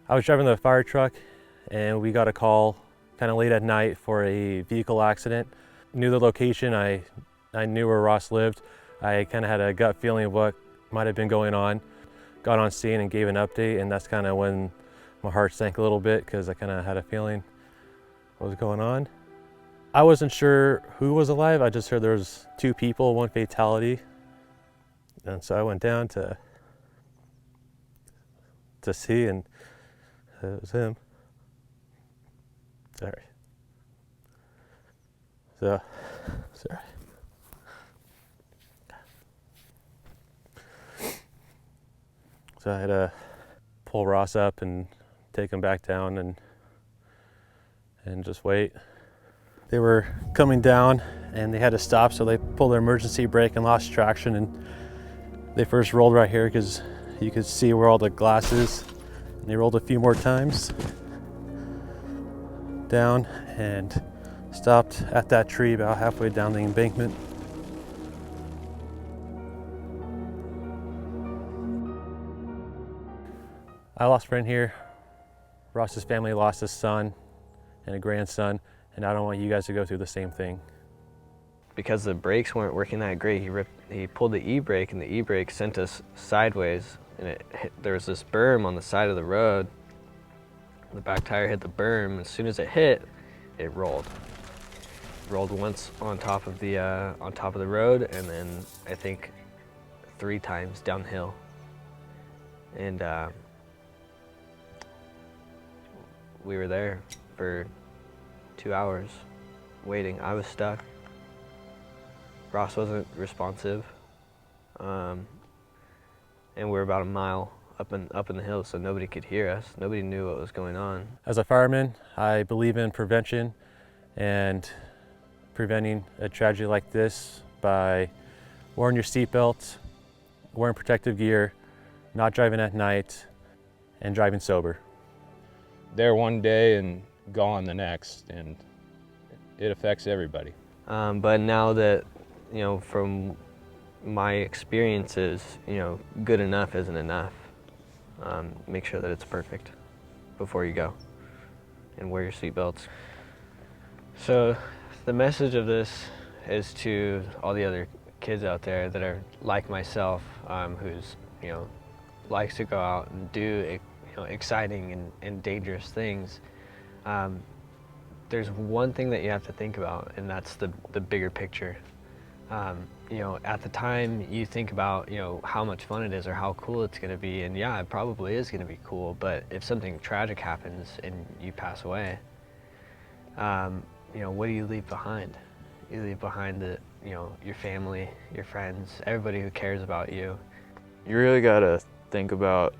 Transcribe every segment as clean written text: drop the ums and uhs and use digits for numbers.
I was driving the fire truck and we got a call kind of late at night for a vehicle accident. Knew the location, I knew where Ross lived. I kind of had a gut feeling of what might have been going on. Got on scene and gave an update, and that's kind of when my heart sank a little bit because I kind of had a feeling what was going on. I wasn't sure who was alive. I just heard there was 2 people, 1 fatality. And so I went down to see, and it was him. Sorry. Sorry. So I had to pull Ross up and take him back down and just wait. They were coming down and they had to stop, so they pulled their emergency brake and lost traction, and they first rolled right here because you could see where all the glass is. And they rolled a few more times down and stopped at that tree about halfway down the embankment. I lost a friend here. Ross's family lost a son and a grandson, and I don't want you guys to go through the same thing. Because the brakes weren't working that great, he pulled the e-brake, and the e-brake sent us sideways, and there was this berm on the side of the road. The back tire hit the berm. As soon as it hit, it rolled. Rolled once on top of the road, and then I think 3 times downhill. And we were there for 2 hours waiting. I was stuck. Ross wasn't responsive, and we were about a mile up in the hills, so nobody could hear us. Nobody knew what was going on. As a fireman, I believe in prevention and preventing a tragedy like this by wearing your seatbelt, wearing protective gear, not driving at night, and driving sober. There one day and gone the next, and it affects everybody. But now that, from my experiences, good enough isn't enough. Make sure that it's perfect before you go, and wear your seatbelts. So the message of this is to all the other kids out there that are like myself, who's likes to go out and do exciting and dangerous things. There's one thing that you have to think about, and that's the bigger picture. At the time you think about, how much fun it is or how cool it's going to be, and yeah, it probably is going to be cool, but if something tragic happens and you pass away, what do you leave behind? You leave behind your family, your friends, everybody who cares about you. You really got to think about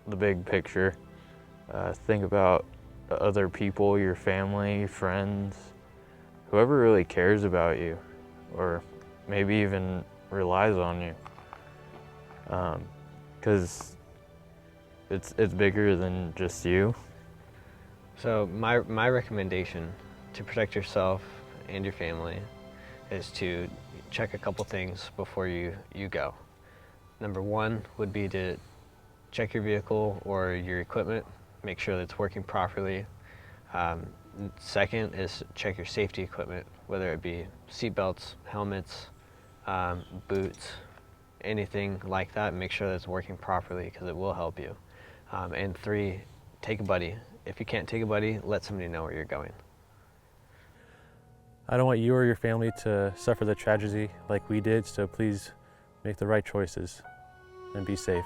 the big picture. Think about other people, your family, friends, whoever really cares about you, or maybe even relies on you, because it's bigger than just you. So my recommendation to protect yourself and your family is to check a couple things before you go. Number 1 would be to check your vehicle or your equipment, make sure that it's working properly. Second is check your safety equipment, whether it be seatbelts, helmets, boots, anything like that. Make sure that it's working properly, because it will help you. And 3, take a buddy. If you can't take a buddy, let somebody know where you're going. I don't want you or your family to suffer the tragedy like we did, so please make the right choices and be safe.